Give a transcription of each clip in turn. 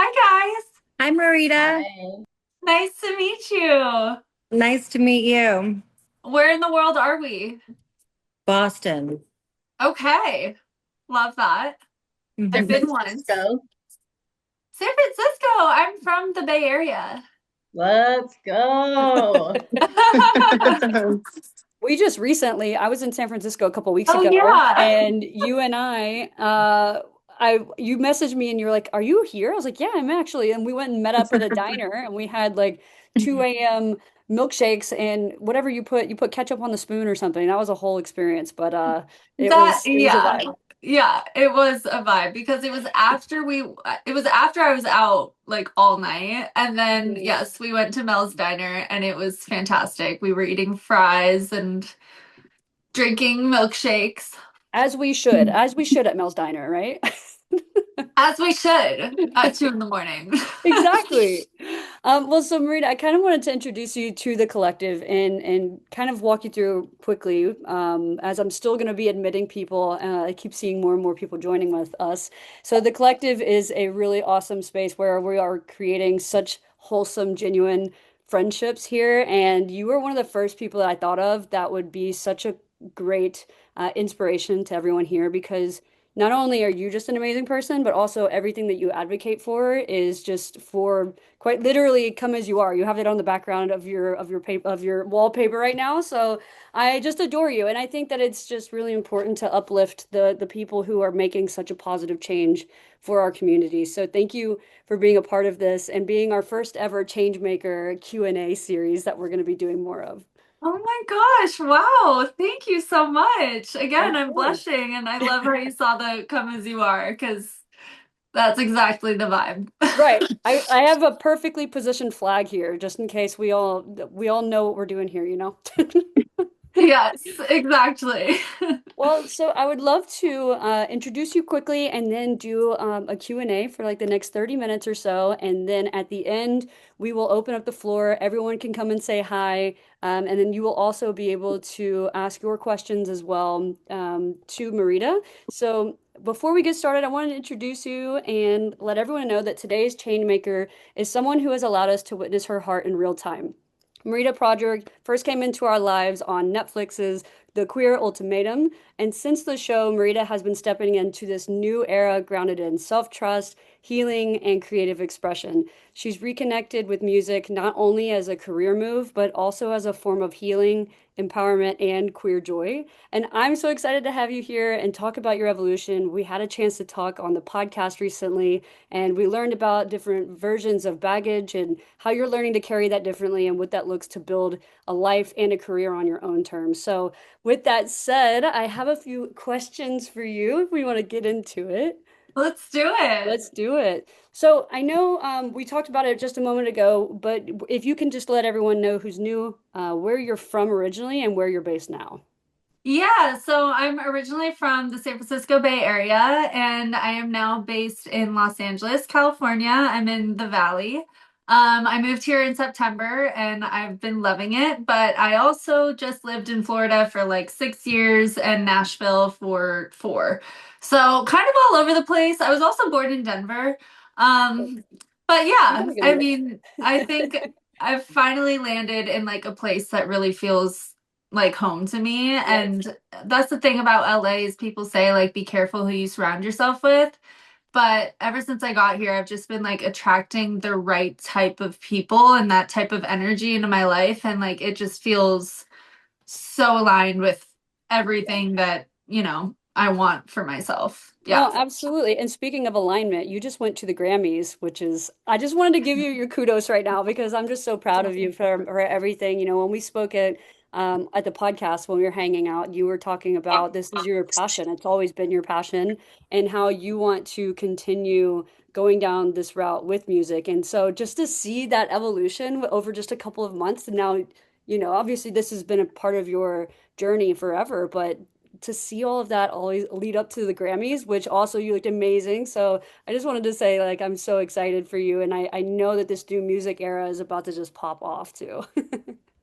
Hi guys, Hi, Marita. Hi. nice to meet you. Nice to meet you. Where in the world are we? Boston. Okay, love that. San I've Mhm. been once. Francisco. San Francisco, I'm from the Bay Area. Let's go. We just recently, I was in San Francisco a couple weeks Oh ago, yeah. and you and you messaged me and you were like, "Are you here?" I was like, "Yeah, I'm actually." And we went and met up at a diner, and we had like 2 a.m. milkshakes and whatever you put ketchup on the spoon or something. That was a whole experience, but That it was a yeah. vibe. Yeah, it was a vibe because it was after I was out like all night, and then Mm. yes, we went to Mel's Diner and it was fantastic. We were eating fries and drinking milkshakes. As we should at Mel's Diner, right? As we should at 2 in the morning. Exactly. Well, so Marita, I kind of wanted to introduce you to the collective and kind of walk you through quickly, as I'm still going to be admitting people. I keep seeing more and more people joining with us. So the collective is a really awesome space where we are creating such wholesome, genuine friendships here. And you were one of the first people that I thought of that would be such a great inspiration to everyone here because not only are you just an amazing person, but also everything that you advocate for is just for quite literally come as you are. You have it on the background of your paper of your wallpaper right now. So I just adore you. And I think that it's just really important to uplift the people who are making such a positive change for our community. So thank you for being a part of this and being our first ever Changemaker Q&A series that we're going to be doing more of. Oh my gosh, wow. Thank you so much. Again, Of I'm course. blushing and I love how you saw the come as you are because that's exactly the vibe. Right. I have a perfectly positioned flag here just in case we all know what we're doing here, you know? Yes, exactly. Well, so I would love to introduce you quickly and then do a Q&A for like the next 30 minutes or so. And then at the end, we will open up the floor. Everyone can come and say hi. And then you will also be able to ask your questions as well to Marita. So before we get started, I wanted to introduce you and let everyone know that today's Chainmaker is someone who has allowed us to witness her heart in real time. Marita Prodger first came into our lives on Netflix's The Queer Ultimatum, and since the show, Marita has been stepping into this new era grounded in self-trust, healing, and creative expression. She's reconnected with music not only as a career move, but also as a form of healing, empowerment, and queer joy. And I'm so excited to have you here and talk about your evolution. We had a chance to talk on the podcast recently, and we learned about different versions of baggage and how you're learning to carry that differently and what that looks to build a life and a career on your own terms. So, with that said, I have a few questions for you if we want to get into it. Let's do it. Let's do it. So, I know we talked about it just a moment ago, but if you can just let everyone know who's new, where you're from originally and where you're based now. Yeah, so I'm originally from the San Francisco Bay Area and I am now based in Los Angeles, California. I'm in the Valley. I moved here in September and I've been loving it, but I also just lived in Florida for like 6 years and Nashville for four. So kind of all over the place. I was also born in Denver. Um, but You yeah, have a good I mix. mean, I think I've finally landed in like a place that really feels like home to me. Yes. And that's the thing about LA is people say like be careful who you surround yourself with. But ever since I got here, I've just been like attracting the right type of people and that type of energy into my life. And like it just feels so aligned with everything that, I want for myself. Yeah. No, absolutely. And speaking of alignment, you just went to the Grammys, which is, I just wanted to give you your kudos right now because I'm just so proud of you for everything. You know, when we spoke at the podcast when we were hanging out, you were talking about this is your passion. It's always been your passion and how you want to continue going down this route with music. And so just to see that evolution over just a couple of months and now, you know, obviously this has been a part of your journey forever, but to see all of that always lead up to the Grammys, which also you looked amazing. So I just wanted to say, like, I'm so excited for you. And I know that this new music era is about to just pop off too.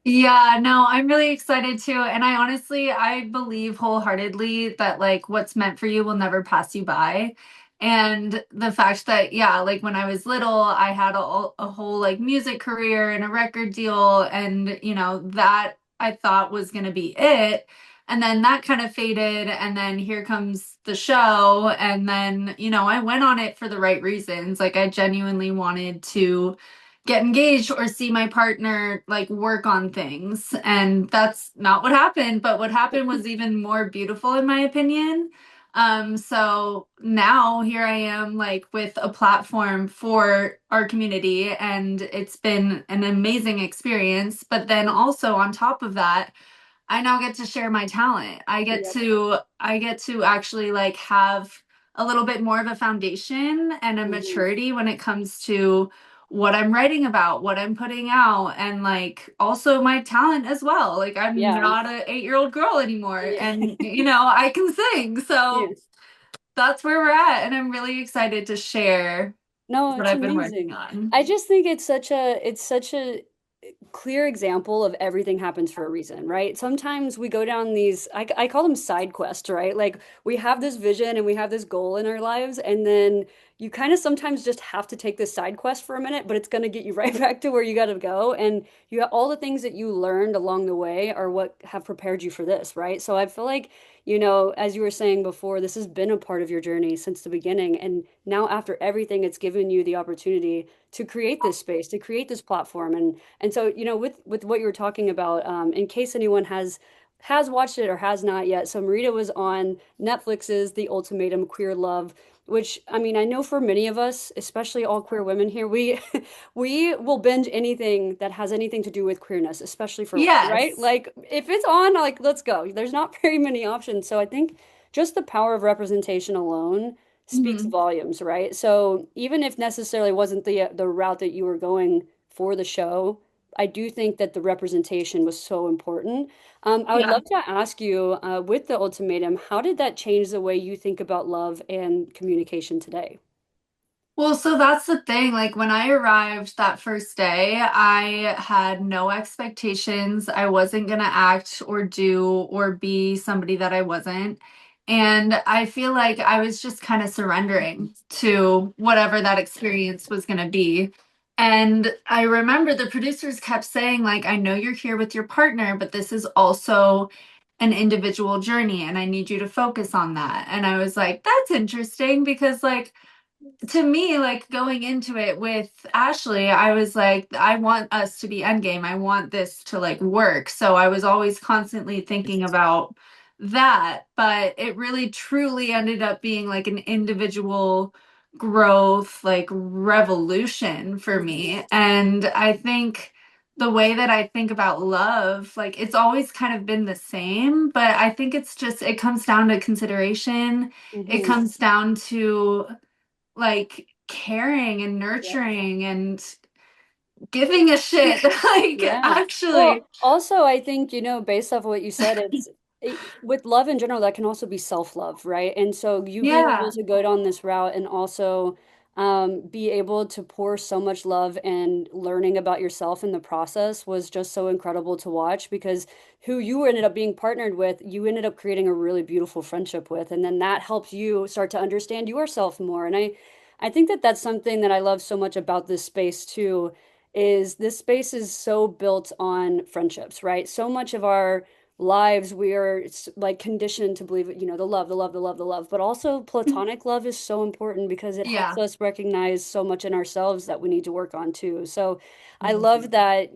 Yeah, no, I'm really excited too. And I believe wholeheartedly that like what's meant for you will never pass you by. And the fact that, yeah, like when I was little, I had a whole like music career and a record deal, and that I thought was going to be it. And then that kind of faded, and then here comes the show, and then I went on it for the right reasons. Like I genuinely wanted to get engaged or see my partner like work on things, and that's not what happened. But what happened was even more beautiful in my opinion. So now here I am like with a platform for our community, and it's been an amazing experience. But then also on top of that, I now get to share my talent. Yep. I get to actually like have a little bit more of a foundation and a Hmm. maturity when it comes to what I'm writing about, what I'm putting out, and like also my talent as well. Like I'm Yeah. not a 8-year-old girl anymore, Yeah. and I can sing. So Yes. that's where we're at, and I'm really excited to share No, what it's I've been working amazing. on. I just think it's such a clear example of everything happens for a reason, right? Sometimes we go down these, I call them side quests, right? Like we have this vision and we have this goal in our lives, and then you kind of sometimes just have to take this side quest for a minute, but it's going to get you right back to where you got to go. And you have all the things that you learned along the way are what have prepared you for this, right? So I feel like, as you were saying before, this has been a part of your journey since the beginning. And now, after everything, it's given you the opportunity to create this space, to create this platform. And so, with what you were talking about, in case anyone has watched it or has not yet, so Marita was on Netflix's The Ultimatum Queer Love, which I mean, I know for many of us, especially all queer women here, we we will binge anything that has anything to do with queerness, especially for love, right? Yes. Like if it's on, like let's go. There's not very many options. So I think just the power of representation alone speaks Mhm. volumes, right? So even if necessarily wasn't the route that you were going for the show, I do think that the representation was so important. I would Yeah. love to ask you, with the ultimatum, how did that change the way you think about love and communication today? Well, so that's the thing. Like when I arrived that first day, I had no expectations. I wasn't gonna act or do or be somebody that I wasn't. And I feel like I was just kind of surrendering to whatever that experience was gonna be. And I remember the producers kept saying, like, I know you're here with your partner, but this is also an individual journey, and I need you to focus on that. And I was like, that's interesting because, like, to me, like going into it with Ashley, I was like, I want us to be endgame. I want this to like work. So I was always constantly thinking about that. But it really truly ended up being like an individual growth, like revolution for Hmm. me. And I think the way that I think about love, like it's always kind of been the same, but I think it comes down to consideration. It Hmm. comes down to like caring and Yep. nurturing and giving a shit. Like Yeah. actually, Well, also, I think, based off of what you said, with love in general, that can also be self-love, right? And so you being able yeah. to go down this route and also be able to pour so much love and learning about yourself in the process was just so incredible to watch because who you ended up being partnered with, you ended up creating a really beautiful friendship with, and then that helps you start to understand yourself more. And I think that that's something that I love so much about this space too is this space is so built on friendships, right? So much of our lives we are like conditioned to believe, the love, the love, the love, the love, but also platonic love is so important because it helps Yeah. us recognize so much in ourselves that we need to work on too. So I Mhm. love that,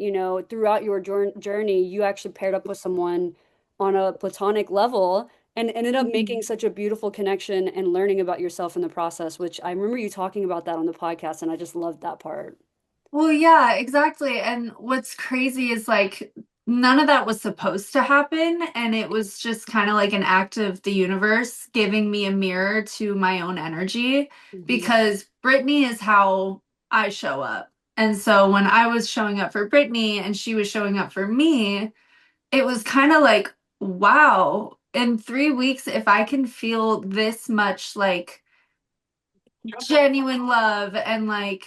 throughout your journey, you actually paired up with someone on a platonic level and ended up making Mhm. such a beautiful connection and learning about yourself in the process, which I remember you talking about that on the podcast, and I just loved that part. Well, yeah, exactly. And what's crazy is like none of that was supposed to happen. And it was just kind of like an act of the universe giving me a mirror to my own energy Hmm. because Brittany is how I show up. And so when I was showing up for Brittany and she was showing up for me, it was kind of like, wow, in 3 weeks, if I can feel this much like genuine love and like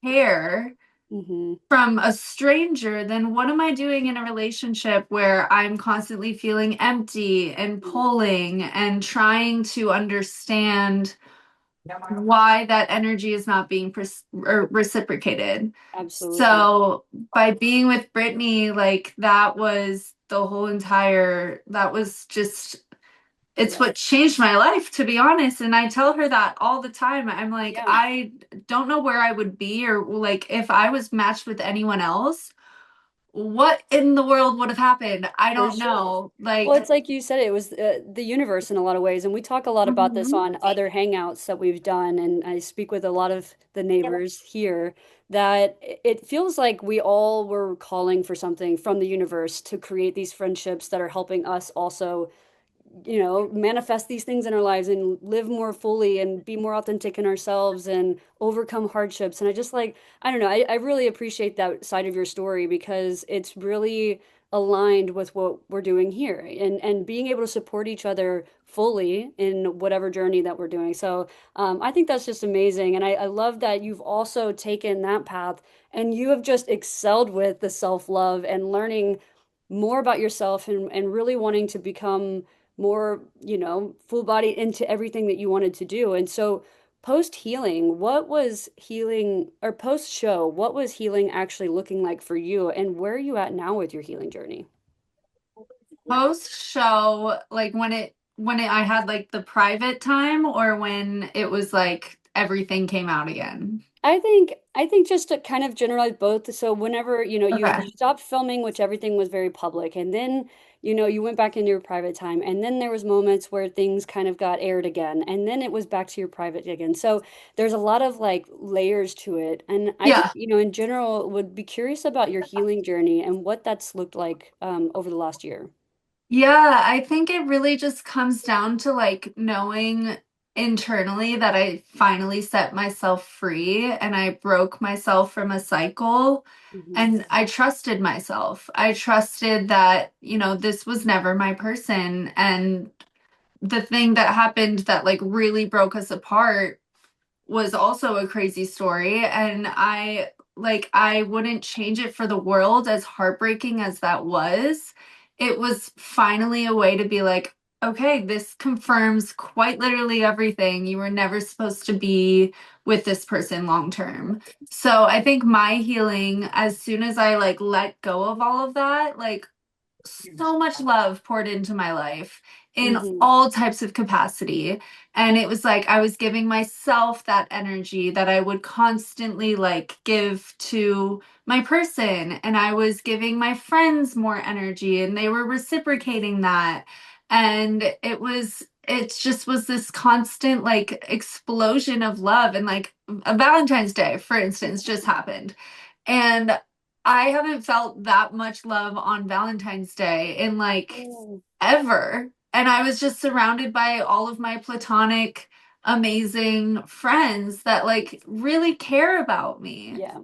care Hmm. from a stranger, then what am I doing in a relationship where I'm constantly feeling empty and pulling and trying to understand why that energy is not being or reciprocated. Absolutely. So by being with Brittany, like that was the whole entire, that was just, it's Yeah. what changed my life, to be honest. And I tell her that all the time. I'm like, Yeah, I don't know where I would be, or like if I was matched with anyone else, what in the world would have happened? I for don't sure. know. Well, Like, it's like you said, it was the universe in a lot of ways. And we talk a lot about this mhm. on other hangouts that we've done. And I speak with a lot of the neighbors here that it feels like we all were calling for something from the universe to create these friendships that are helping us also, manifest these things in our lives and live more fully and be more authentic in ourselves and overcome hardships. And I just like, I don't know, I really appreciate that side of your story because it's really aligned with what we're doing here and being able to support each other fully in whatever journey that we're doing. So I think that's just amazing. And I love that you've also taken that path and you have just excelled with the self-love and learning more about yourself and really wanting to become more, full body into everything that you wanted to do. And so, post healing, what was healing or post show, what was healing actually looking like for you? And where are you at now with your healing journey? Post show, like I had like the private time, or when it was like everything came out again. I think just to kind of generalize both. So whenever, you Okay. stopped filming, which everything was very public, and then, you went back into your private time, and then there was moments where things kind of got aired again, and then it was back to your private again. So there's a lot of like layers to it. And I just, Yeah. in general would be curious about your healing journey and what that's looked like over the last year. Yeah, I think it really just comes down to like knowing internally that I finally set myself free and I broke myself from a cycle Hmm. and I trusted myself. I trusted that, this was never my person. And the thing that happened that like really broke us apart was also a crazy story. And I wouldn't change it for the world, as heartbreaking as that was. It was finally a way to be like, okay, this confirms quite literally everything. You were never supposed to be with this person long term. So I think my healing, as soon as I like let go of all of that, like so much love poured into my life in Hmm. all types of capacity. And it was like I was giving myself that energy that I would constantly like give to my person. And I was giving my friends more energy and they were reciprocating that. And it just was this constant like explosion of love. And like a Valentine's Day, for instance, just happened. And I haven't felt that much love on Valentine's Day in like Oh, ever. And I was just surrounded by all of my platonic, amazing friends that like really care about me. yeah.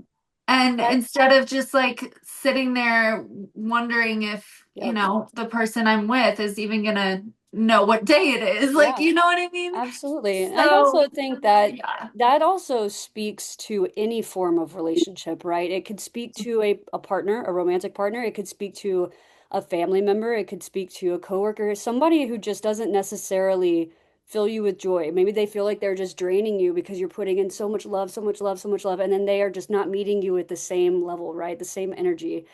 And That's, instead of just like sitting there wondering if, yep. the person I'm with is even gonna know what day it is, like, Yeah. you know what I mean? Absolutely. And I So, also think that yeah. that also speaks to any form of relationship, right? It could speak to a partner, a romantic partner. It could speak to a family member. It could speak to a coworker, somebody who just doesn't necessarily fill you with joy. Maybe they feel like they're just draining you because you're putting in so much love, so much love, so much love, and then they are just not meeting you at the same level, right? The same energy.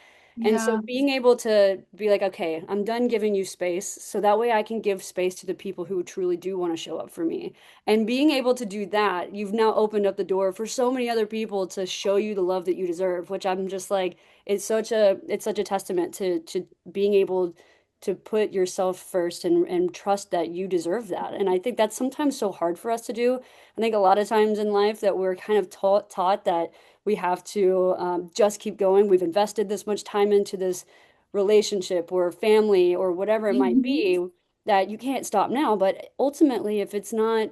And so Yeah. being able to be like, okay, I'm done giving you space. So that way I can give space to the people who truly do want to show up for me. And being able to do that, you've now opened up the door for so many other people to show you the love that you deserve, which I'm just like, it's such a testament to being able to put yourself first and trust that you deserve that. And I think that's sometimes so hard for us to do. I think a lot of times in life that we're kind of taught that we have to just keep going. We've invested this much time into this relationship or family or whatever it might Mhm. be that you can't stop now. But ultimately, if it's not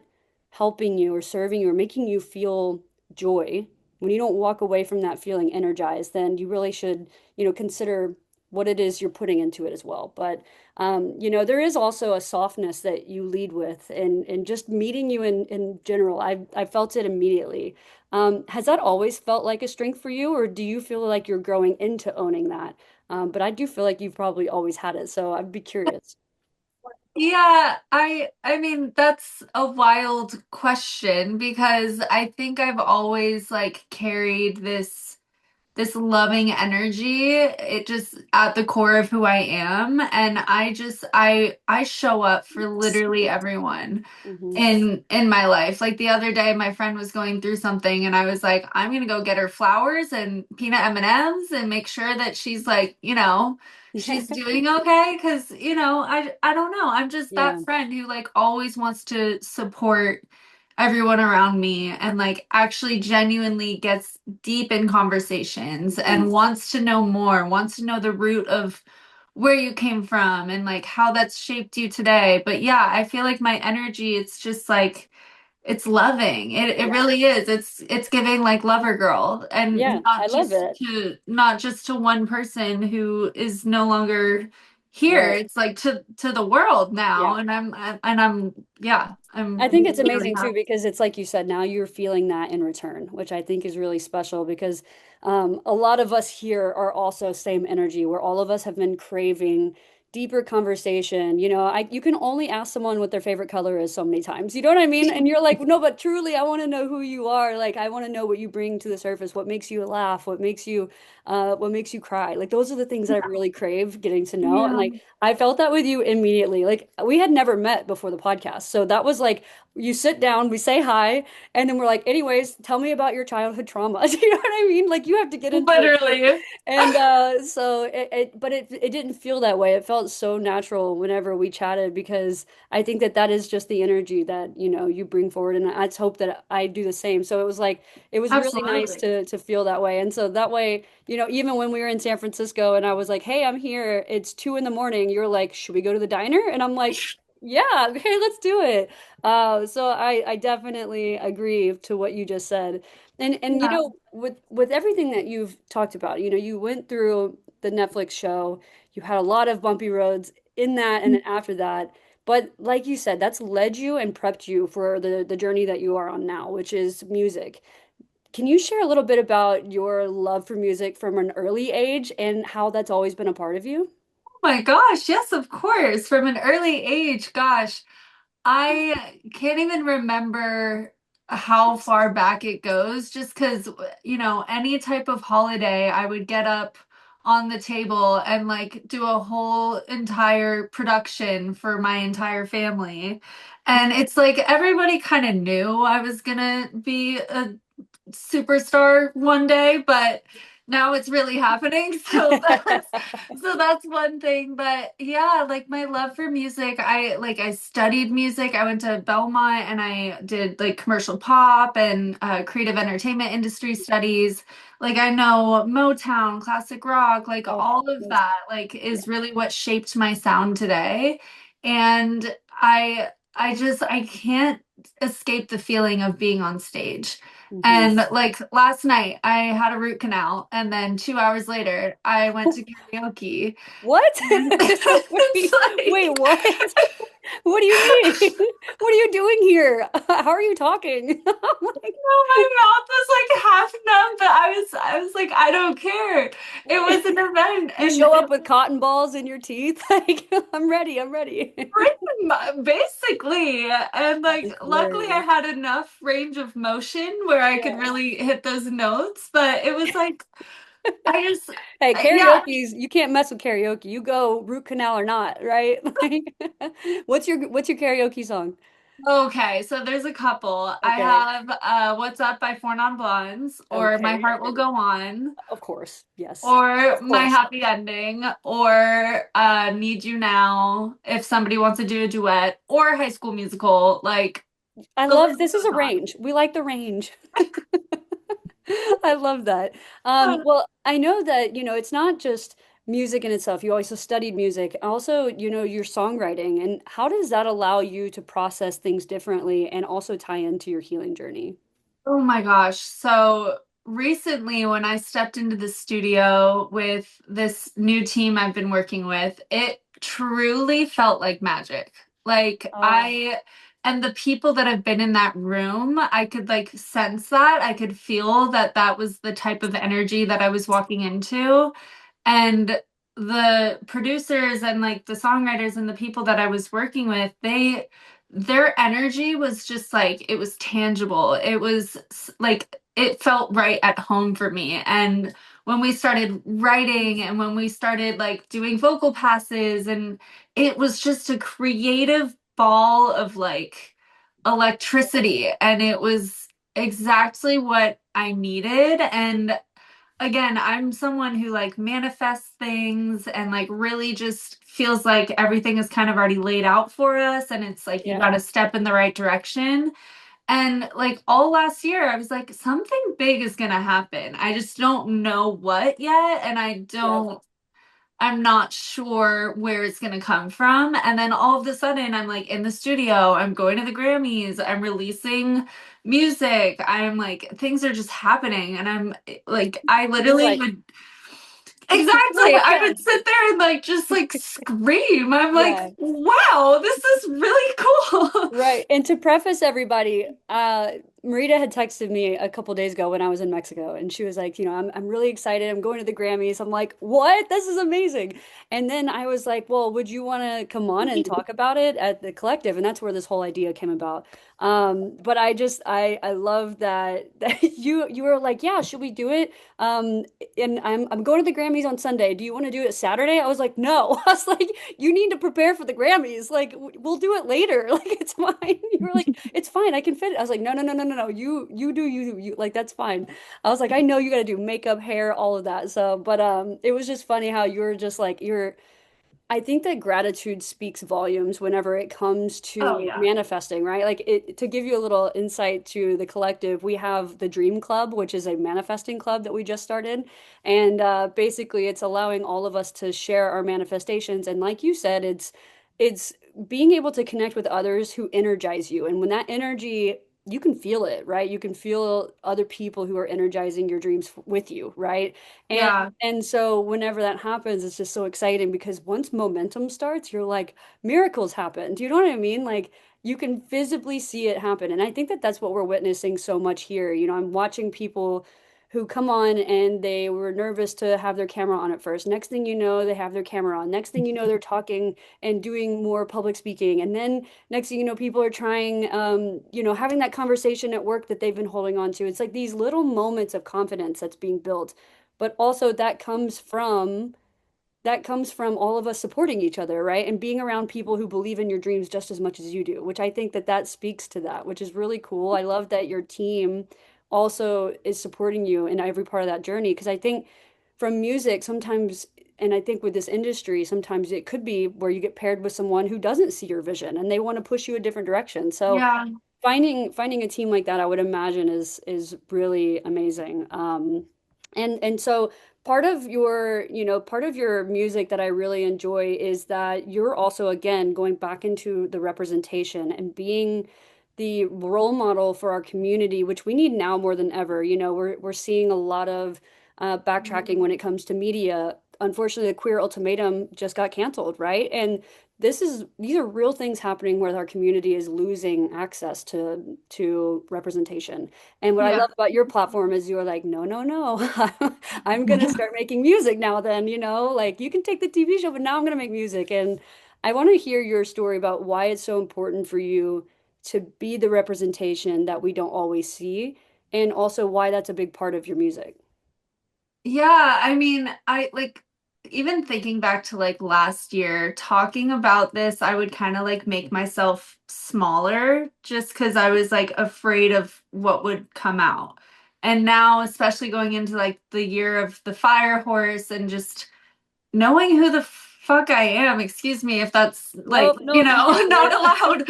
helping you or serving you or making you feel joy, when you don't walk away from that feeling energized, then you really should, consider what it is you're putting into it as well. But there is also a softness that you lead with, and just meeting you in general, I felt it immediately. Has that always felt like a strength for you, or do you feel like you're growing into owning that? But I do feel like you've probably always had it, so I'd be curious. Yeah, I mean that's a wild question because I think I've always like carried this loving energy. It just at the core of who I am, and I show up for literally everyone Hmm. in my life. Like the other day my friend was going through something and I was like, I'm gonna go get her flowers and peanut M&Ms and M's and make sure that she's like, she's doing okay because, I don't know. I'm just Yeah, that friend who like always wants to support everyone around me and like actually genuinely gets deep in conversations and wants to know more, wants to know the root of where you came from and like how that's shaped you today. But yeah, I feel like my energy, it's just like it's loving. It yeah, really is. It's giving like lover girl yeah. and I love it. not just to one person who is no longer here. Right. It's like to the world now Yeah. and I'm yeah, I I'm think it's really amazing too happy. because it's like you said, now you're feeling that in return, which I think is really special because a lot of us here are also same energy where all of us have been craving deeper conversation. You can only ask someone what their favorite color is so many times. You know what I mean? And you're like, no, but truly, I want to know who you are. Like, I want to know what you bring to the surface, what makes you laugh, what makes you cry. Like, those are the things that I really crave getting to know. And Yeah. like, I felt that with you immediately. Like, we had never met before the podcast, so that was like you sit down, we say hi, and then we're like, anyways, tell me about your childhood trauma. Do you know what I mean? Like you have to get into it quick. Literally. And so but it didn't feel that way. It felt so natural whenever we chatted because I think that that is just the energy that, you bring forward. And I just hope that I do the same. So it was like, it was really nice Absolutely. to feel that way. And so that way, even when we were in San Francisco and I was like, hey, I'm here, it's 2 in the morning. You're like, should we go to the diner? And I'm like, yeah, okay, let's do it. So I definitely agree to what you just said. And Yeah. with everything that you've talked about, you went through the Netflix show, you had a lot of bumpy roads in that and then after that. But like you said, that's led you and prepped you for the journey that you are on now, which is music. Can you share a little bit about your love for music from an early age and how that's always been a part of you? Oh my gosh, yes, of course. From an early age, gosh. I can't even remember how far back it goes, just because, any type of holiday, I would get up on the table and like do a whole entire production for my entire family. And it's like everybody kind of knew I was gonna be a superstar one day, but now it's really happening. So that's one thing. But yeah, like my love for music, I studied music. I went to Belmont and I did like commercial pop and creative entertainment industry studies. Like I know Motown, classic rock, like Oh, all of yes. that like is really what shaped my sound today. And I can't escape the feeling of being on stage. Hmm. And like last night, I had a root canal, and then 2 hours later, I went to karaoke. What? And it's Wait, wait, like, what? What do you mean? What are you doing here? How are you talking? I'm like, my mouth was like half numb, but I was like, I don't care. It was an event, you and show up with cotton balls in your teeth? Like, I'm ready, I'm ready. basically, and like, That's luckily, I hilarious. had enough range of motion where I could Yeah. really hit those notes. But it was like, I just, Hey, yeah. karaoke's you can't mess with karaoke. You go root canal or not, right? Like, what's your karaoke song? Okay, so there's a couple. I Okay. have What's Up by Four Non Blondes, or My Okay. Heart Will Go On, Of course. Yes. or Of My course. Happy Ending, or Need You Now, if somebody wants to do a duet, or High School Musical. Like I the love list this is a goes on. range. We like the range. I love that. Well, I know that, it's not just music in itself. You also studied music. Also, your songwriting. And how does that allow you to process things differently and also tie into your healing journey? Oh my gosh. So recently, when I stepped into the studio with this new team I've been working with, it truly felt like magic. Like Oh, and the people that have been in that room, I could like sense that. I could feel that that was the type of energy that I was walking into. And the producers and like the songwriters and the people that I was working with, their energy was just like it was tangible. It was like it felt right at home for me. And when we started writing and when we started like doing vocal passes, and it was just a creative ball of like electricity, and it was exactly what I needed. And again, I'm someone who like manifests things and like really just feels like everything is kind of already laid out for us, and it's like you Yeah. got to step in the right direction. And like all last year, I was like, something big is gonna happen. I just don't know what yet, and Yeah. I'm not sure where it's going to come from. And then all of a sudden, I'm like in the studio, I'm going to the Grammys, I'm releasing music. I'm like, things are just happening. And I'm like, I You're literally like, would, oh exactly, my I God. would sit there and like, just like scream. I'm like, Yeah. wow, this is really cool. Right. And to preface everybody, Marita had texted me a couple days ago when I was in Mexico, and she was like, I'm really excited. I'm going to the Grammys. I'm like, what? This is amazing. And then I was like, well, would you want to come on and talk about it at the collective? And that's where this whole idea came about. But I love that you were like, yeah, should we do it? And I'm going to the Grammys on Sunday. Do you want to do it Saturday? I was like, no. I was like, you need to prepare for the Grammys. Like, we'll do it later. Like, it's fine. You were like, it's fine. I can fit it. I was like, no, no, no, no, no, no. You do you. Like, that's fine. I was like, I know you got to do makeup, hair, all of that. So, but it was just funny how you were just like I think that gratitude speaks volumes whenever it comes Oh, to yeah. manifesting, right? Like to give you a little insight to the collective, we have the Dream Club, which is a manifesting club that we just started. And basically it's allowing all of us to share our manifestations. And like you said, it's being able to connect with others who energize you. And when that energy, you can feel it, right? You can feel other people who are energizing your dreams with you, right? And Yeah. and so whenever that happens, it's just so exciting because once momentum starts, you're like, miracles happen. Do you know what I mean? Like you can visibly see it happen. And I think that that's what we're witnessing so much here. I'm watching people who come on and they were nervous to have their camera on at first. Next thing you know, they have their camera on. Next thing you know, they're talking and doing more public speaking. And then next thing you know, people are trying, having that conversation at work that they've been holding on to. It's like these little moments of confidence that's being built, but also that comes from all of us supporting each other, right? And being around people who believe in your dreams just as much as you do, which I think that speaks to that, which is really cool. I love that your team also is supporting you in every part of that journey because I think from music sometimes, and I think with this industry sometimes it could be where you get paired with someone who doesn't see your vision and they want to push you a different direction. So Yeah. finding a team like that, I would imagine is really amazing. And so part of your music that I really enjoy is that you're also again going back into the representation and being the role model for our community, which we need now more than ever. We're seeing a lot of backtracking when it comes to media. Unfortunately, the Queer Ultimatum just got canceled, right? And these are real things happening where our community is losing access to representation. And what I Yeah. love about your platform is you're like, no, no, no, I'm gonna start making music now. Then like you can take the TV show, but now I'm gonna make music. And I want to hear your story about why it's so important for you to be the representation that we don't always see, and also why that's a big part of your music. Yeah, I mean, I like even thinking back to like last year, talking about this, I would kind of like make myself smaller just because I was like afraid of what would come out. And now, especially going into like the year of the fire horse and just knowing who the fuck I am, excuse me if that's like, Nope, nope, you can say not allowed.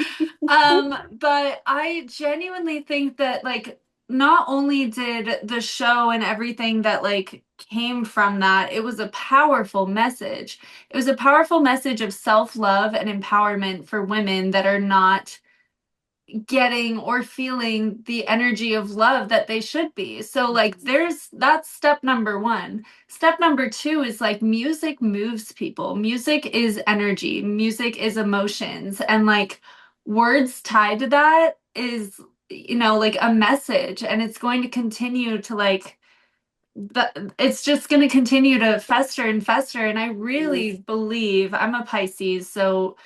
it. But I genuinely think that like not only did the show and everything that like came from that, it was a powerful message. It was a powerful message of self-love and empowerment for women that are not getting or feeling the energy of love that they should be. So like that's step number one. Step number two is like music moves people. Music is energy. Music is emotions. And like words tied to that is like a message, and it's going to continue to like it's just going to continue to fester and fester. And I Yeah. really believe I'm a Pisces, so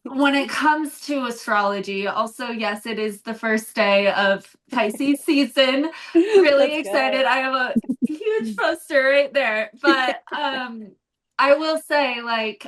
when it comes to astrology, also, yes, it is the first day of Pisces season. Really Let's excited. go. I have a huge poster right there. But I will say, like,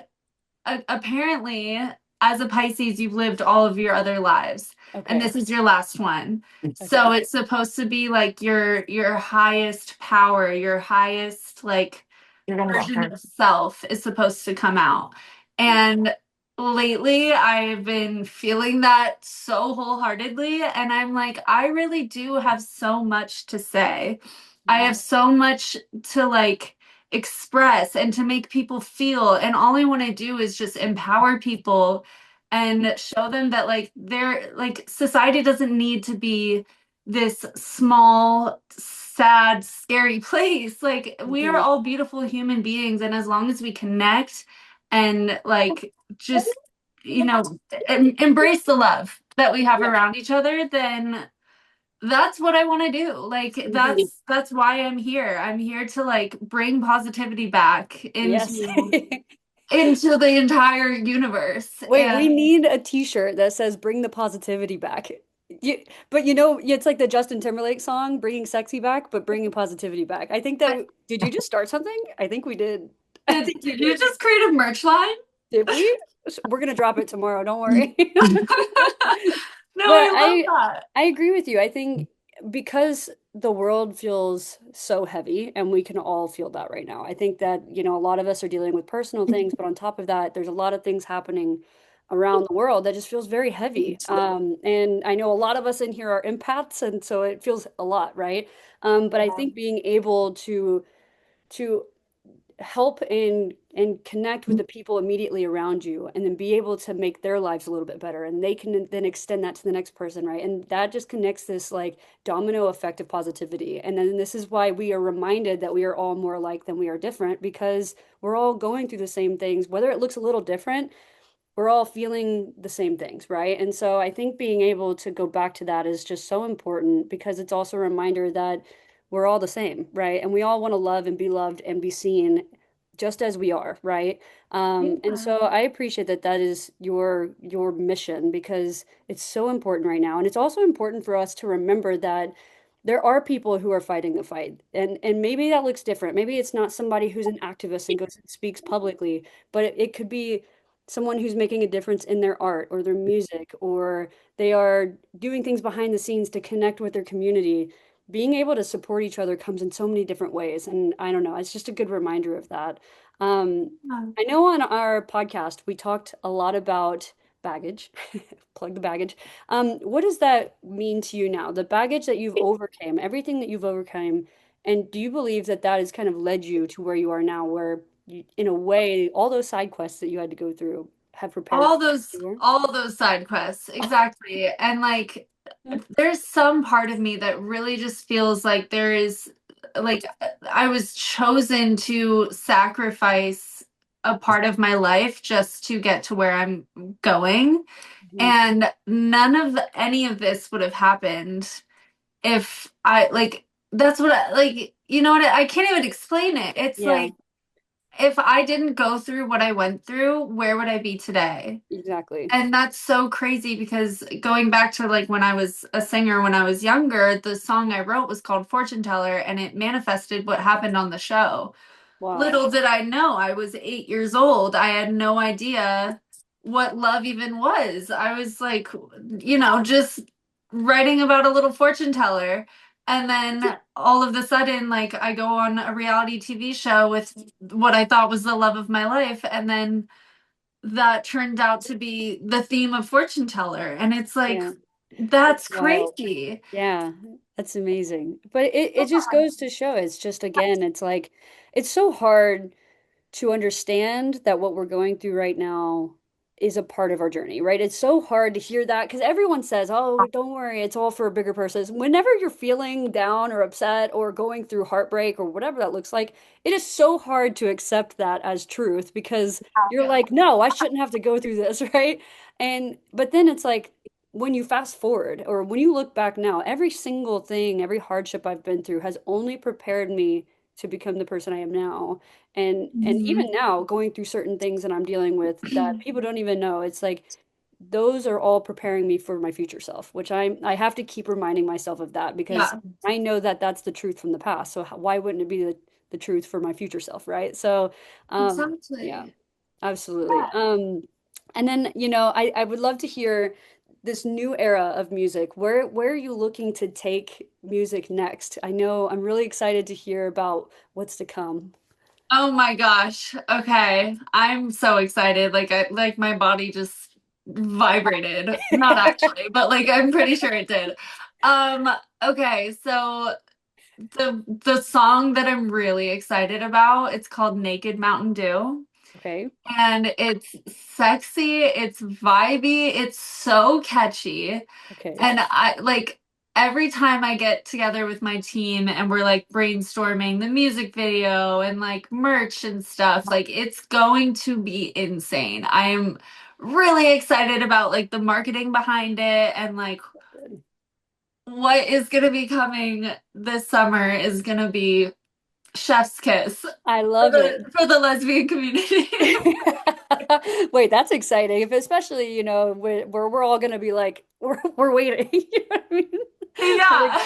apparently, as a Pisces, you've lived all of your other lives, and Okay. this is your last one. So Okay. it's supposed to be like your highest power, your highest like version of self is supposed to come out. And lately, I've been feeling that so wholeheartedly, and I'm like, I really do have so much to say. I Yeah. have so much to like express and to make people feel. And all I want to do is just empower people and show them that like they're like society doesn't need to be this small, sad, scary place. Like we are Mhm. all beautiful human beings, and as long as we connect and like just embrace the love that we have Yeah. around each other, then that's what I want to do. Like Mhm. that's why I'm here. I'm here to like bring positivity back Yes. into the entire universe. Wait, we And need a t-shirt that says "Bring the positivity back." You, but you know, it's like the Justin Timberlake song, "Bringing Sexy Back," but bringing positivity back. I think that did you just start something? I think we did. I think we did you did. just create a merch line? Did we? We're gonna drop it tomorrow, don't worry. No, But I love that. I agree with you. I think because the world feels so heavy and we can all feel that right now. I think that, you know, a lot of us are dealing with personal things, but on top of that, there's a lot of things happening around the world that just feels very heavy. And I know a lot of us in here are empaths, and so it feels a lot, right? But I think being able to help and connect with the people immediately around you and then be able to make their lives a little bit better and they can then extend that to the next person, right? And that just connects this like domino effect of positivity. And then this is why we are reminded that we are all more alike than we are different, because we're all going through the same things, whether it looks a little different, we're all feeling the same things, right? And so I think being able to go back to that is just so important, because it's also a reminder that we're all the same, right? And we all want to love and be loved and be seen just as we are, right? And Yeah. so I appreciate that that is your mission, because it's so important right now. And it's also important for us to remember that there are people who are fighting the fight. And maybe that looks different. Maybe it's not somebody who's an activist and goes and speaks publicly, but it could be someone who's making a difference in their art or their music, or they are doing things behind the scenes to connect with their community. Being able to support each other comes in so many different ways. And I don't know, it's just a good reminder of that. Um, I know on our podcast, we talked a lot about baggage, plug the baggage. What does that mean to you now? The baggage that you've overcame, everything that you've overcome, and do you believe that that has kind of led you to where you are now, where you, in a way, all those side quests that you had to go through have prepared you All those side quests, exactly. And like for? there's some part of me that really just feels like there is like I was chosen to sacrifice a part of my life just to get to where I'm going. Mhm. And none of any of this would have happened if I like that's what I like, you know what I can't even explain it. It's Yeah, like if I didn't go through what I went through, where would I be today? exactly. And that's so crazy because going back to like when I was a singer when I was younger, the song I wrote was called Fortune Teller and it manifested what happened on the show. Wow. Little did I know, I was 8 years old. I had no idea what love even was. I was like, just writing about a little fortune teller. And then all of a sudden, like, I go on a reality TV show with what I thought was the love of my life. And then that turned out to be the theme of fortune teller. And it's like, Yeah, that's that's wild. crazy. Yeah, that's amazing. But it just goes to show, it's just again, it's like it's so hard to understand that what we're going through right now is a part of our journey, right? It's so hard to hear that because everyone says, "Oh, don't worry, it's all for a bigger purpose." Whenever you're feeling down or upset or going through heartbreak or whatever that looks like, it is so hard to accept that as truth, because you're like, "No, I shouldn't have to go through this," right? And but then it's like when you fast forward or when you look back now, every single thing, every hardship I've been through has only prepared me to become the person I am now. And even Mhm. now, going through certain things that I'm dealing with that people don't even know, it's like those are all preparing me for my future self, which I have to keep reminding myself of that because Yeah, I know that that's the truth from the past. So why wouldn't it be the truth for my future self, right? So, yeah, exactly. absolutely. Yeah. And then, I would love to hear this new era of music. Where are you looking to take music next? I know I'm really excited to hear about what's to come. Oh my gosh. Okay. I'm so excited. Like my body just vibrated. Not actually, but like I'm pretty sure it did. Um, okay, so the song that I'm really excited about, it's called Naked Mountain Dew. Okay. And it's sexy, it's vibey, it's so catchy. Okay. And I like every time I get together with my team and we're like brainstorming the music video and like merch and stuff, like it's going to be insane. I am really excited about like the marketing behind it and like what is going to be coming this summer is going to be chef's kiss I love it. for the lesbian community. Wait, that's exciting. If especially, we're all gonna be like, we're waiting. You know what I mean? We're like, Yeah,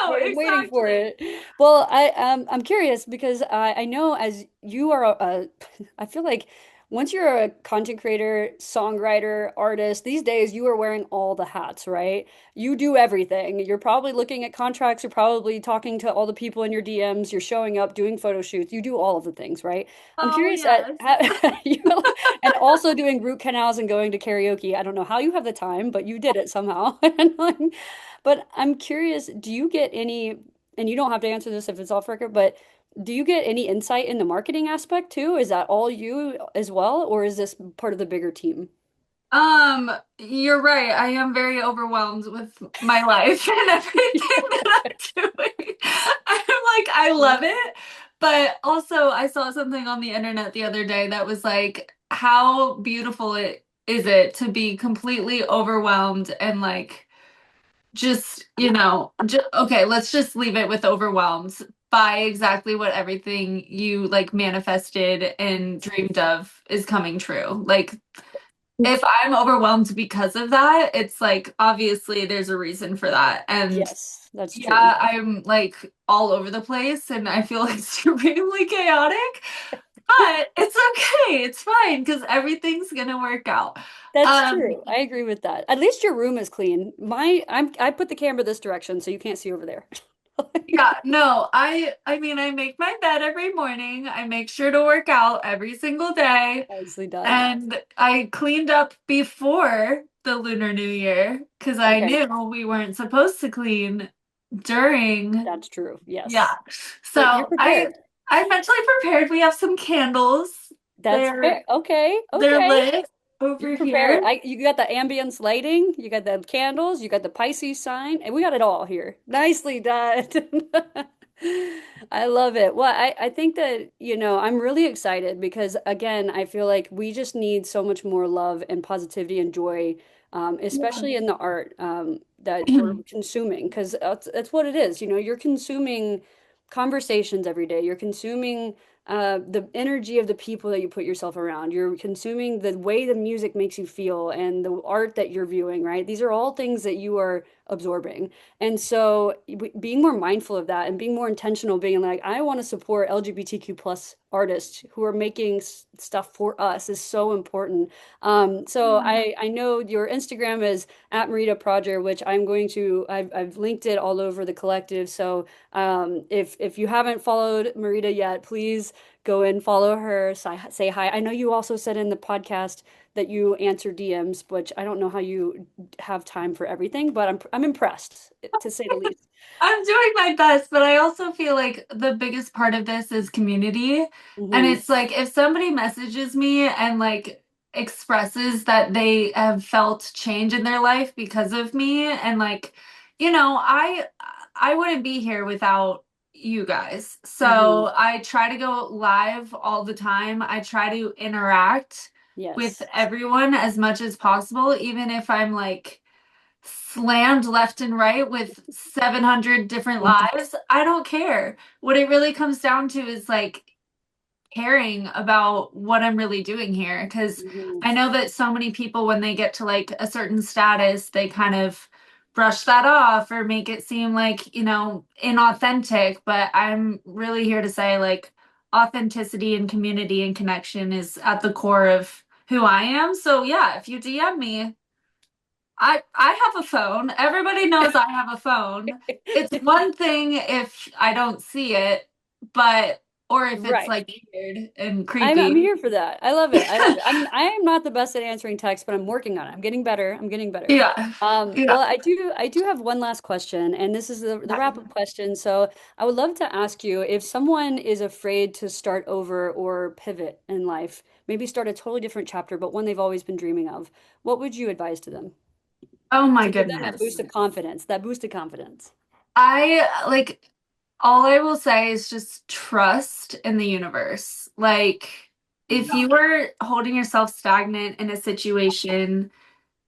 no, we're waiting for exactly. it. Well, I'm curious because I know as you are I feel like once you're a content creator, songwriter, artist, these days you are wearing all the hats, right? You do everything. You're probably looking at contracts, you're probably talking to all the people in your DMs, you're showing up, doing photo shoots, you do all of the things, right? I'm Oh, curious at yes. how, and also doing root canals and going to karaoke. I don't know how you have the time, but you did it somehow. But I'm curious, do you get any, and you don't have to answer this if it's off record, but do you get any insight in the marketing aspect too? Is that all you as well, or is this part of the bigger team? You're right. I am very overwhelmed with my life and everything that I'm doing. I'm like, I love it, but also I saw something on the internet the other day that was like, how beautiful it is it to be completely overwhelmed and like just, okay, let's just leave it with overwhelmed by exactly what everything you like manifested and dreamed of is coming true. Like if I'm overwhelmed because of that, it's like obviously there's a reason for that. And Yes, that's true. yeah, I'm like all over the place and I feel extremely chaotic, but it's okay. It's fine because everything's gonna work out. That's Um, true. I agree with that. At least your room is clean. I put the camera this direction so you can't see over there. yeah, no, I mean I make my bed every morning. I make sure to work out every single day. Nicely done. And I cleaned up before the Lunar New Year because I Okay, knew we weren't supposed to clean during. that's true. Yeah. Yes. So you're So prepared. I'm mentally prepared. We have some candles. That's They're fair. Okay, they're okay. lit You're over prepared. here. You got the ambience lighting, you got the candles, you got the Pisces sign, and we got it all here. Nicely done. I love it. Well, I think that, I'm really excited because again, I feel like we just need so much more love and positivity and joy, especially in the art that we're consuming, because that's what it is. You're consuming conversations every day. You're consuming the energy of the people that you put yourself around. You're consuming the way the music makes you feel and the art that you're viewing, right? These are all things that you are absorbing. And so being more mindful of that and being more intentional, being like, I want to support LGBTQ plus artists who are making stuff for us is so important. So I know your Instagram is at Marita Prodger, which I've linked it all over the collective. So if you haven't followed Marita yet, please go and follow her, say hi. I know you also said in the podcast that you answer DMs, which I don't know how you have time for everything, but I'm impressed to say the least. I'm doing my best, but I also feel like the biggest part of this is community. And Hmm. it's like if somebody messages me and like expresses that they have felt change in their life because of me and like, I wouldn't be here without you guys. Hmm. So I try to go live all the time. I try to interact with Yes. everyone as much as possible, even if I'm like slammed left and right with 700 different lives. I don't care. What it really comes down to is like caring about what I'm really doing here. Because Mhm. I know that so many people, when they get to like a certain status, they kind of brush that off or make it seem like, inauthentic. But I'm really here to say, like, authenticity and community and connection is at the core of who I am. So, yeah, if you DM me, I have a phone. Everybody knows I have a phone. It's one thing if I don't see it, but or if it's Right. like weird and I'm creepy. here for that. I love it. I love it. I am not the best at answering text, but I'm working on it. I'm getting better. I'm getting better. Yeah. Yeah. Well, I do have one last question, and this is the wrap-up question. So I would love to ask you if someone is afraid to start over or pivot in life, maybe start a totally different chapter, but one they've always been dreaming of, what would you advise to them Oh my to give them that goodness. boost of confidence, that boost of confidence? I like all I will say is just trust in the universe. Like if you were holding yourself stagnant in a situation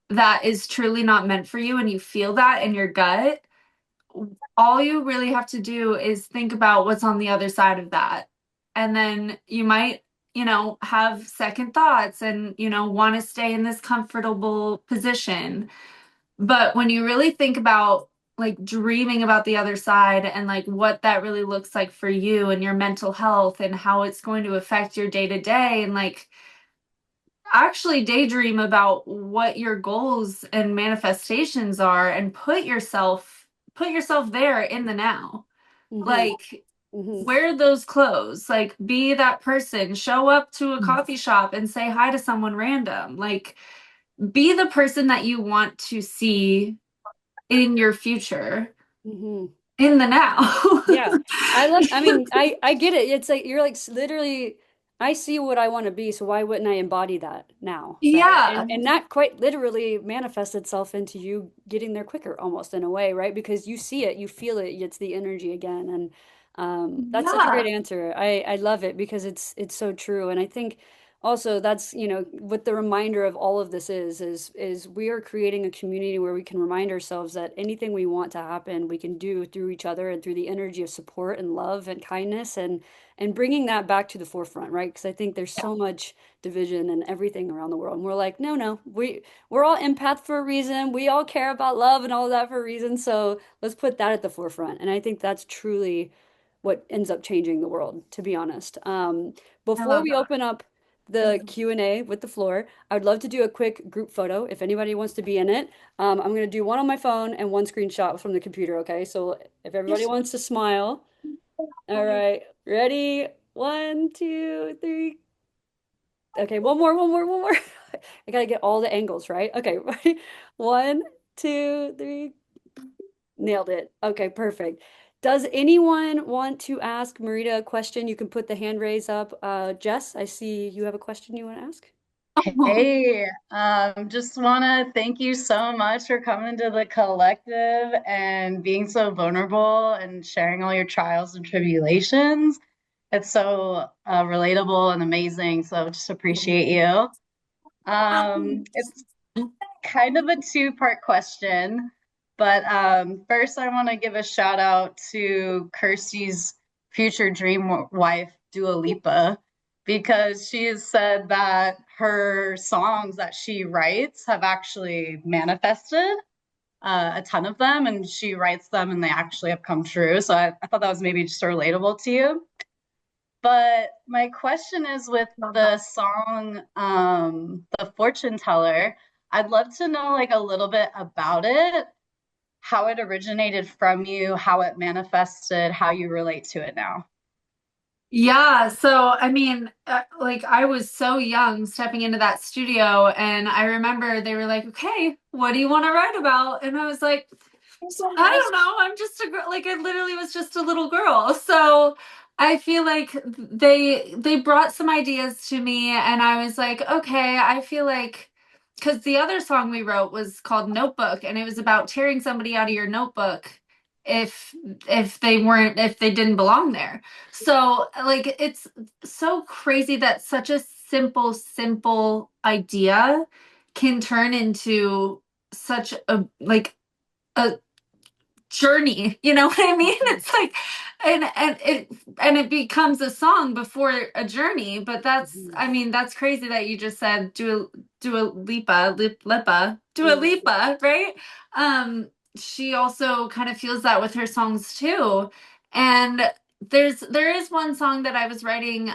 that is truly not meant for you and you feel that in your gut, all you really have to do is think about what's on the other side of that. And then you might, have second thoughts and, want to stay in this comfortable position. But when you really think about like dreaming about the other side and like what that really looks like for you and your mental health and how it's going to affect your day to day and like actually daydream about what your goals and manifestations are and put yourself there in the now. Mm-hmm. Like Mm-hmm. wear those clothes, like be that person, show up to a coffee shop and say hi to someone random. Like be the person that you want to see in your future Mm-hmm. in the now. Yeah. I mean, I get it. It's like you're like literally I see what I want to be, so why wouldn't I embody that now, right? Yeah. And that quite literally manifests itself into you getting there quicker almost in a way, right? Because you see it, you feel it, it's the energy again. And that's such a great Yeah. answer. I love it because it's so true. And I think also that's, what the reminder of all of this is we are creating a community where we can remind ourselves that anything we want to happen, we can do through each other and through the energy of support and love and kindness and bringing that back to the forefront, right? Because I think there's so much division and everything around the world. And we're like, no, no, we're all empath for a reason. We all care about love and all of that for a reason. So let's put that at the forefront. And I think that's truly what ends up changing the world, to be honest. I Before love we that. open up the Q&A with the floor, I would love to do a quick group photo if anybody wants to be in it. I'm going to do one on my phone and one screenshot from the computer, okay? So if everybody wants to smile. All right, ready? One, two, three. Okay, one more. I gotta get all the angles right. Okay, ready? One, two, three. Nailed it. Okay, perfect. Does anyone want to ask Marita a question? You can put the hand raise up. Jess, I see you have a question you want to ask. Hey, just want to thank you so much for coming to the collective and being so vulnerable and sharing all your trials and tribulations. It's so relatable and amazing. So just appreciate you. It's kind of a two-part question, but first I want to give a shout out to Kirstie's future dream wife, Dua Lipa, because she has said that her songs that she writes have actually manifested, a ton of them, and she writes them and they actually have come true. So I thought that was maybe just relatable to you. But my question is with Love the that. song, The Fortune Teller, I'd love to know like a little bit about it, how it originated from you, how it manifested, how you relate to it now. Yeah, so I mean, like I was so young stepping into that studio, and I remember they were like, "Okay, what do you want to write about?" And I was like, "I don't know. I'm just a girl." Like I literally was just a little girl. So I feel like they brought some ideas to me, and I was like, "Okay, I feel like." Because the other song we wrote was called Notebook, and it was about tearing somebody out of your notebook if if they didn't belong there. So like it's so crazy that such a simple idea can turn into such a like a journey, you know what I mean? It's like and it becomes a song before a journey, but that's I mean that's crazy that you just said Dua Lipa, right? She also kind of feels that with her songs too. And there is one song that I was writing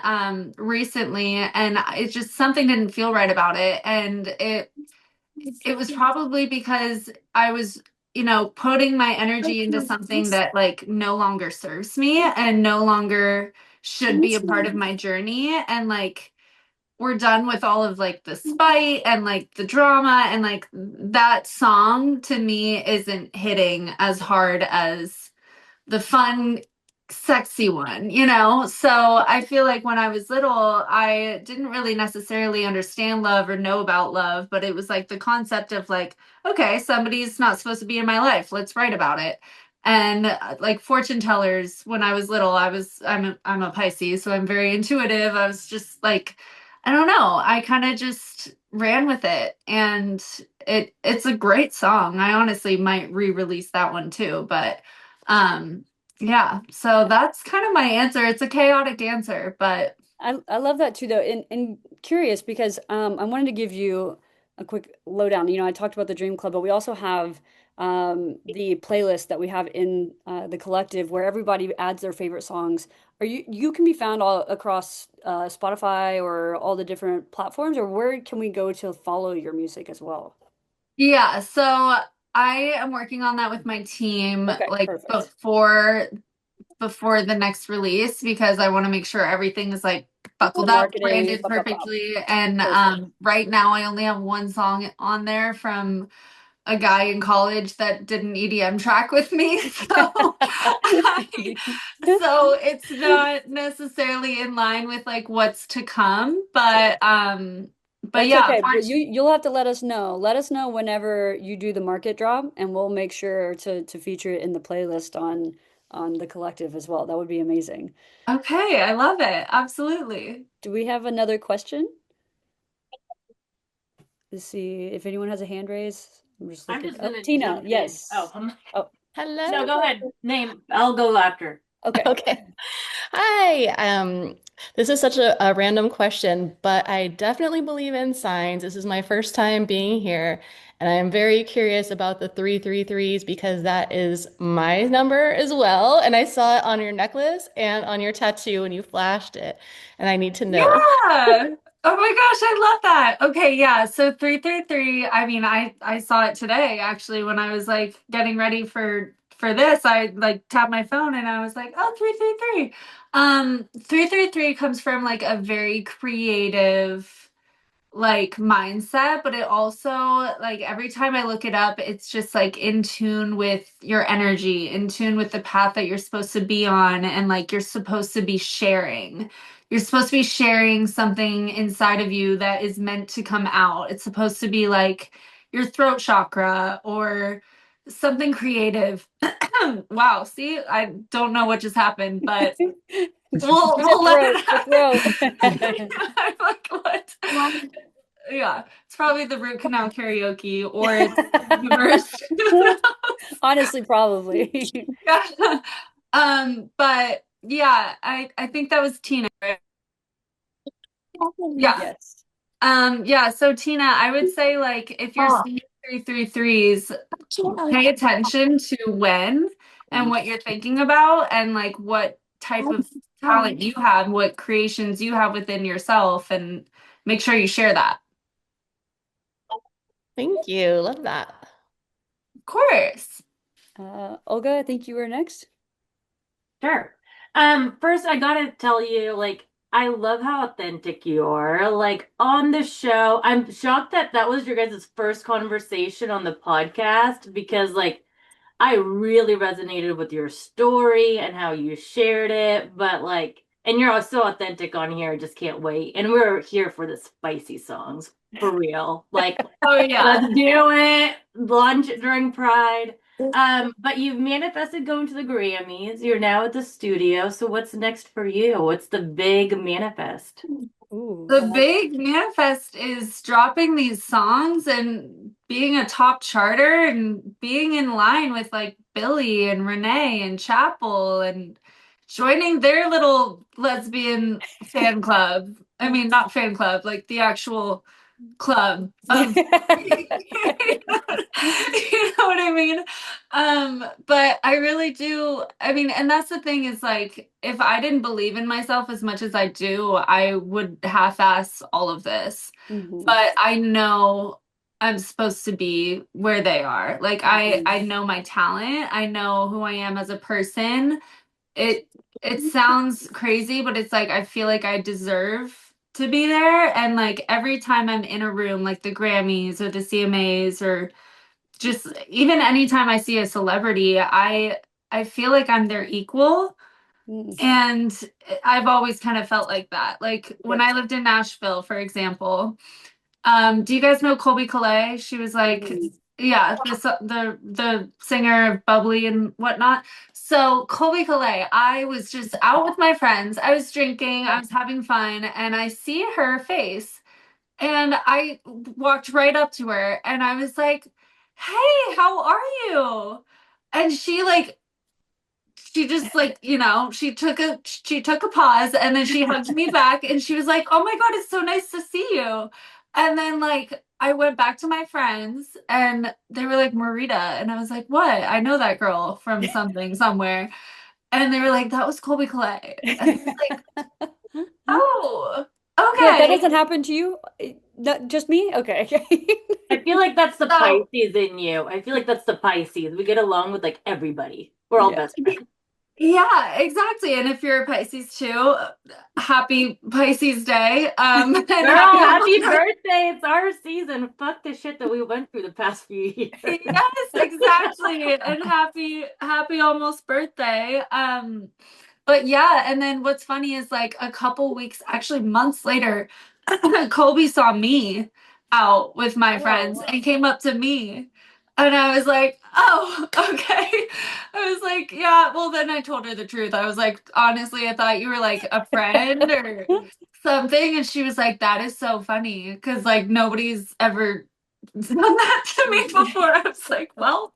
recently, and it's just something didn't feel right about it, and it was probably because I was, putting my energy into something that like no longer serves me and no longer should be a part of my journey. And like we're done with all of like the spite and like the drama, and like that song to me isn't hitting as hard as the fun, sexy one, you know? So I feel like when I was little, I didn't really necessarily understand love or know about love, but it was like the concept of like, okay, somebody's not supposed to be in my life. Let's write about it. And like fortune tellers, when I was little, I'm a Pisces, so I'm very intuitive. I was just like, I don't know. I kind of just ran with it, and it's a great song. I honestly might re-release that one too, but um yeah, so that's kind of my answer. It's a chaotic answer, but I love that too, though, and curious because I wanted to give you a quick lowdown. You know, I talked about the Dream Club, but we also have the playlist that we have in the collective where everybody adds their favorite songs. Are you can be found all across Spotify or all the different platforms, or where can we go to follow your music as well? yeah, so I am working on that with my team Okay, like perfect. before the next release, because I want to make sure everything is like The buckled up, marketing, branded pop, pop, pop. perfectly. And Perfect. right now I only have one song on there from a guy in college that did an EDM track with me. So it's not necessarily in line with like what's to come, but That's yeah, okay, but you'll have to let us know. Let us know whenever you do the market drop, and we'll make sure to feature it in the playlist on the collective as well. That would be amazing. okay, I love it. Absolutely. Do we have another question? Let's see if anyone has a hand raise. I'm just I'm looking. just Oh, gonna Tina, jump in. yes. Oh, No, Hello. go ahead. Name. I'll go after. okay. Okay. Hi. This is such a random question, but I definitely believe in signs. This is my first time being here, and I am very curious about the 333s because that is my number as well. And I saw it on your necklace and on your tattoo when you flashed it, and I need to know. Yeah. Oh my gosh, I love that. Okay, yeah. So 333, I mean, I saw it today actually when I was like getting ready for this. I like tapped my phone and I was like, "Oh, 333." 333 comes from like a very creative like mindset, but it also like every time I look it up, it's just like in tune with your energy, in tune with the path that you're supposed to be on, and like you're supposed to be sharing. You're supposed to be sharing something inside of you that is meant to come out. It's supposed to be like your throat chakra or something creative. Wow, see, I don't know what just happened, but She said we'll let throat, it the happen. throat. I'm like, what? Yeah, it's probably the root canal karaoke, or it's the universe. Who knows? Honestly, probably. Yeah. But yeah, I think that was Tina, right? Yeah. Yes. Yeah, so Tina, I would say like if you're seeing 333s, pay attention to when and what you're thinking about, and like what type of talent you have, what creations you have within yourself, and make sure you share that. Thank you. Love that. Of course. Olga, I think you were next. Sure. First I gotta tell you, like, I love how authentic you are. Like on the show, I'm shocked that that was your guys' first conversation on the podcast because, like, I really resonated with your story and how you shared it. But like, and you're so authentic on here. I just can't wait. And we're here for the spicy songs for real. Like, Oh yeah. let's do it. Lunch during Pride. But you've manifested going to the Grammys. You're now at the studio. So what's next for you? What's the big manifest? Ooh, I The like. big manifest is dropping these songs and being a top charter and being in line with like Billy and Renee and Chapel and joining their little lesbian fan club. I mean, not fan club, like the actual club of you know what I mean? But I really do. I mean, and that's the thing is like, if I didn't believe in myself as much as I do, I would half-ass all of this. Mhm. But I know I'm supposed to be where they are. Like I know my talent. I know who I am as a person. It it sounds crazy, but it's like I feel like I deserve to be there. And like every time I'm in a room, like the Grammys or the CMAs or just even anytime I see a celebrity, I feel like I'm their equal. Mhm. And I've always kind of felt like that. Like when I lived in Nashville, for example, do you guys know Colby Calais? She was like, Mhm. yeah, the singer of Bubbly and whatnot. So Colby Calais, I was just out with my friends. I was drinking, I was having fun, and I see her face, and I walked right up to her, and I was like, "Hey, how are you?" And she like she just like she took a pause and then she hugged me back and she was like, oh my god, it's so nice to see you. And then like I went back to my friends and they were like, Marita, and I was like, what? I know that girl from something somewhere. And they were like, that was Colby Clay. And I was like, oh, You're like, that okay. doesn't happen to you? Not just me? Okay. I feel like that's the So Pisces in you. I feel like that's the Pisces. We get along with like everybody. We're all Yeah. best friends. yeah, exactly. And if you're a Pisces too, happy Pisces Day. And Girl, happy happy almost birthday. It's our season. Fuck the shit that we went through the past few years. yes, exactly. And happy almost birthday. But yeah, and then what's funny is like a couple weeks, actually months later, Colby saw me out with my friends Oh. and came up to me. And I was like, oh, okay. I was like, yeah, well, then I told her the truth. I was like, honestly, I thought you were like a friend or something. And she was like, that is so funny because like nobody's ever done that to me before. I was like, well,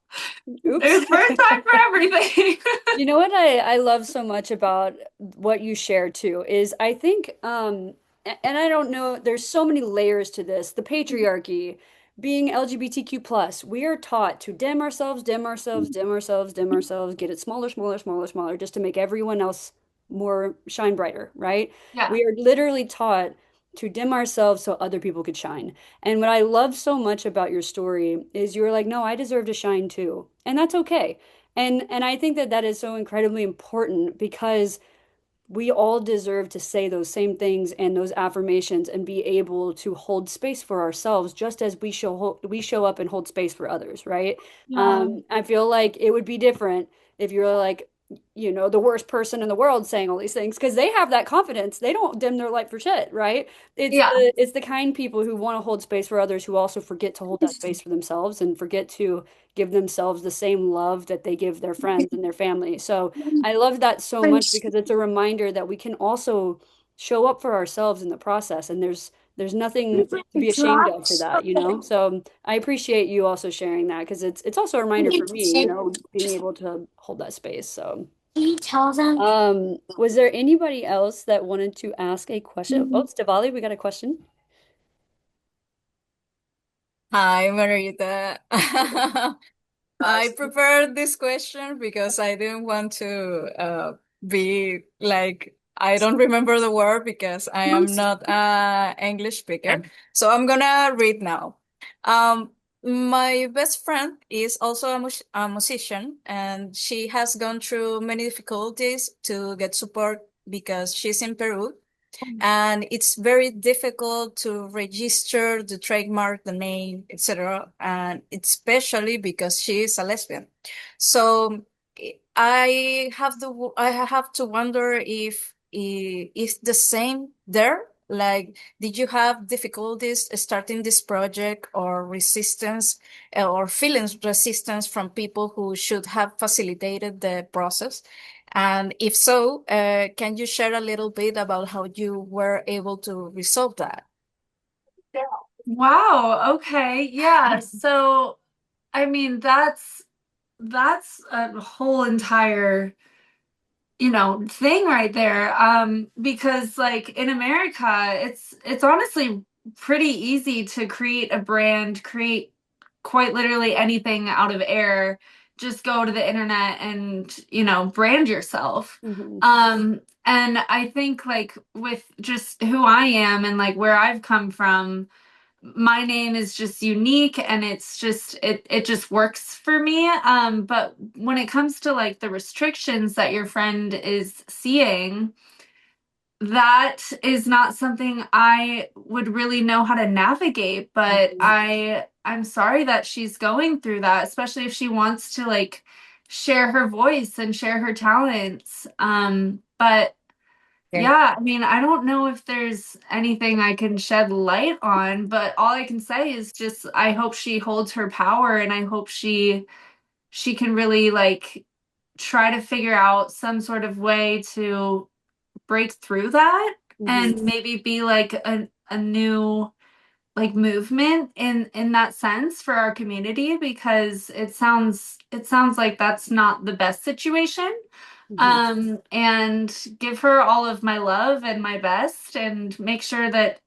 Oops. there's first time for everything. You know what I love so much about what you share too is I think and I don't know, there's so many layers to this. The patriarchy, being LGBTQ plus, we are taught to dim ourselves, dim ourselves, dim ourselves, dim ourselves, get it smaller, smaller, smaller, smaller, just to make everyone else more shine brighter, right? Yeah. We are literally taught to dim ourselves so other people could shine. And what I love so much about your story is you're like, no, I deserve to shine too. And that's okay. And I think that that is so incredibly important because we all deserve to say those same things and those affirmations and be able to hold space for ourselves just as we show up and hold space for others, right? Yeah. I feel like it would be different if you're like, the worst person in the world saying all these things because they have that confidence. They don't dim their light for shit, right? Yeah. It's the kind people who want to hold space for others who also forget to hold that space for themselves and forget to give themselves the same love that they give their friends and their family. So I love that so much because it's a reminder that we can also show up for ourselves in the process, and there's nothing to be ashamed of for that, you know? So I appreciate you also sharing that because it's also a reminder for me, being able to hold that space. So was there anybody else that wanted to ask a question? Oh, Stavali, we got a question. Hi, Marita. I prepared this question because I didn't want to be like, I don't remember the word because I am not a English speaker. So I'm gonna read now. Um, my best friend is also a musician, and she has gone through many difficulties to get support because she's in Peru and it's very difficult to register the trademark, the name, etc. And especially because she is a lesbian. So I have to wonder if it's the same there. Like, did you have difficulties starting this project or resistance or feelings resistance from people who should have facilitated the process? And if so, can you share a little bit about how you were able to resolve that? Wow. Okay. Yeah. So, I mean, that's a whole entire, thing right there. Because like in America, it's honestly pretty easy to create a brand, create quite literally anything out of air. Just go to the internet and, brand yourself. Hmm. And I think like with just who I am and like where I've come from, my name is just unique and it just works for me. But when it comes to like the restrictions that your friend is seeing, that is not something I would really know how to navigate. But I'm sorry that she's going through that, especially if she wants to like share her voice and share her talents. But yeah, I mean, I don't know if there's anything I can shed light on, but all I can say is just I hope she holds her power and I hope she can really like try to figure out some sort of way to break through that Hmm. and maybe be like a new like movement in that sense for our community because it sounds like that's not the best situation. Hmm. And give her all of my love and my best and make sure that,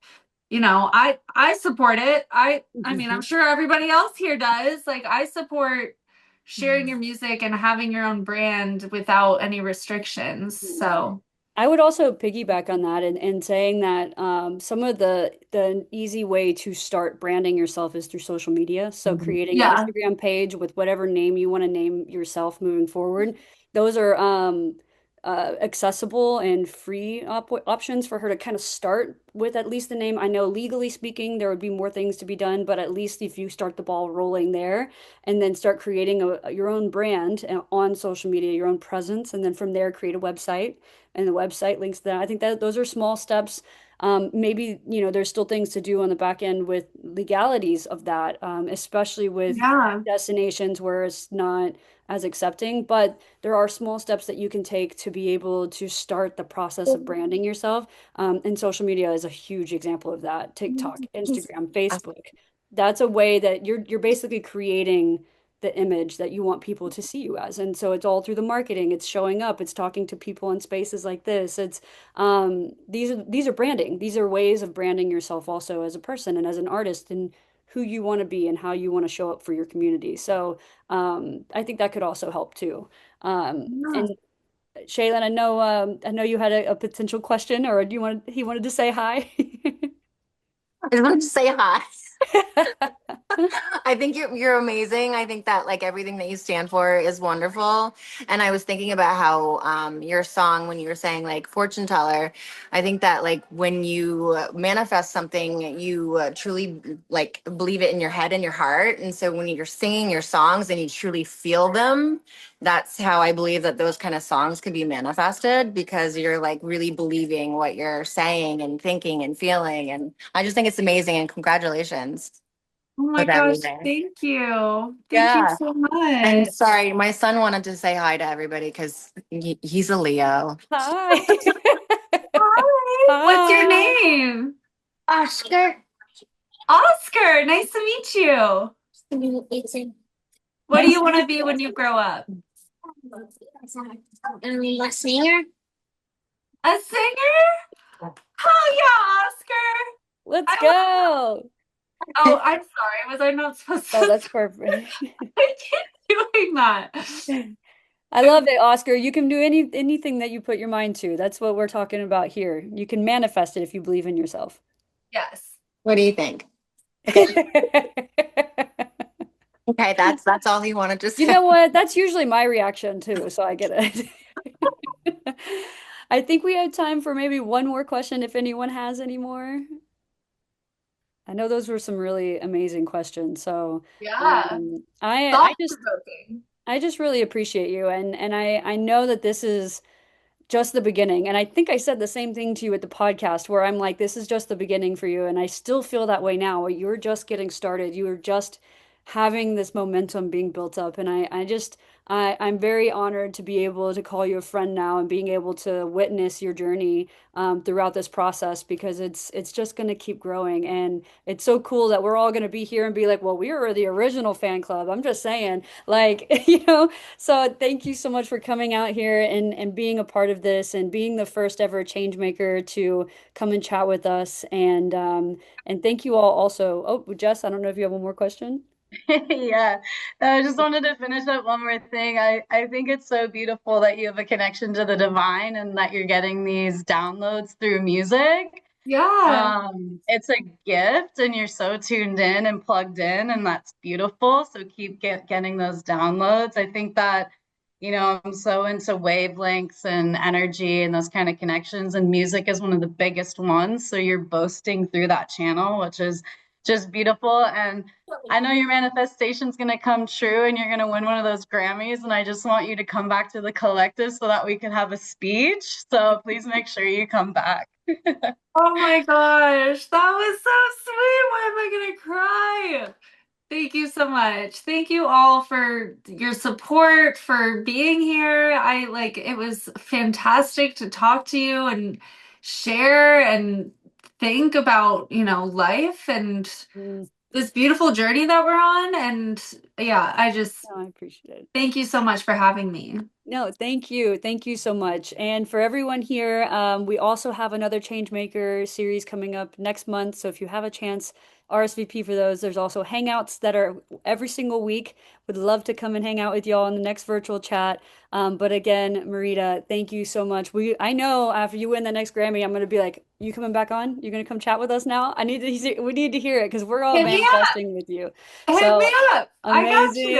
I support it. I mean, I'm Hmm. sure everybody else here does. Like I support sharing your music and having your own brand without any restrictions. So, I would also piggyback on that and saying that some of the easy way to start branding yourself is through social media. So creating an yeah. Instagram page with whatever name you want to name yourself moving forward. Those are accessible and free options for her to kind of start with at least the name. I know legally speaking, there would be more things to be done, but at least if you start the ball rolling there and then start creating your own brand on social media, your own presence, and then from there create a website and the website links to that. I think that those are small steps. Maybe, there's still things to do on the back end with legalities of that, especially with Yeah. destinations where it's not as accepting. But there are small steps that you can take to be able to start the process of branding yourself. And social media is a huge example of that. TikTok, Instagram, Facebook. That's a way that you're basically creating the image that you want people to see you as. And so it's all through the marketing. It's showing up. It's talking to people in spaces like this. It's these are branding. These are ways of branding yourself also as a person and as an artist and who you want to be and how you want to show up for your community. So I think that could also help too. Yeah. And Shaylin, I know you had a potential question, or do you want he wanted to say hi? I just wanted to say hi. I think you're amazing. I think that like everything that you stand for is wonderful. And I was thinking about how your song when you were saying like fortune teller, I think that like when you manifest something, you truly like believe it in your head and your heart. And so when you're singing your songs and you truly feel them, that's how I believe that those kind of songs can be manifested because you're like really believing what you're saying and thinking and feeling. And I just think it's amazing and congratulations Oh my with gosh, everything. thank you. Thank you Yeah. so And much. sorry, my son wanted to say hi to everybody because he's a Leo. Hi. Hi. What's your Hi. name? Oscar. Oscar. Nice to meet you. What do Nice you want to be when you grow up? a singer. A singer? Oh yeah, Oscar. Let's I love. go. Oh, I'm sorry. Was I not supposed Oh, to? that's perfect. I keep doing that. I love it, Oscar. You can do anything that you put your mind to. That's what we're talking about here. You can manifest it if you believe in yourself. Yes. What do you think? Okay, that's all he wanted to You say. know what? That's usually my reaction too, so I get it. I think we have time for maybe one more question if anyone has any more. I know those were some really amazing questions. So, Yeah. I Thought just provoking. I just really appreciate you and I know that this is just the beginning. And I think I said the same thing to you at the podcast where I'm like, this is just the beginning for you. And I still feel that way now. You're just getting started. You are just having this momentum being built up. And I just, I'm very honored to be able to call you a friend now and being able to witness your journey throughout this process because it's just going to keep growing. And it's so cool that we're all going to be here and be like, well, we were the original fan club. I'm just saying, like, so thank you so much for coming out here and being a part of this and being the first ever change maker to come and chat with us. And thank you all also. Oh, Jess, I don't know if you have one more question. Yeah, I just wanted to finish up one more thing. I think it's so beautiful that you have a connection to the divine and that you're getting these downloads through music. Yeah. It's a gift and you're so tuned in and plugged in, and that's beautiful. So keep getting those downloads. I think that, I'm so into wavelengths and energy and those kind of connections, and music is one of the biggest ones. So you're boasting through that channel, which is just beautiful. And I know your manifestation's going to come true and you're going to win one of those Grammys. And I just want you to come back to the collective so that we can have a speech. So please make sure you come back. Oh my gosh, that was so sweet. Why am I gonna cry? Thank you so much. Thank you all for your support, for being here. I like it was fantastic to talk to you and share and think about, life and Mm, this beautiful journey that we're on. And yeah, I just no, I appreciate it. thank you so much for having me. No, thank you. Thank you so much. And for everyone here, we also have another Changemaker series coming up next month. So if you have a chance, RSVP for those. There's also hangouts that are every single week. Would love to come and hang out with y'all in the next virtual chat. But again, Marita, thank you so much. I know after you win the next Grammy, I'm gonna be like, you coming back on? You're gonna come chat with us now? We need to hear it because we're all Hit me up. manifesting with you. Hit me So up. I got you. amazing.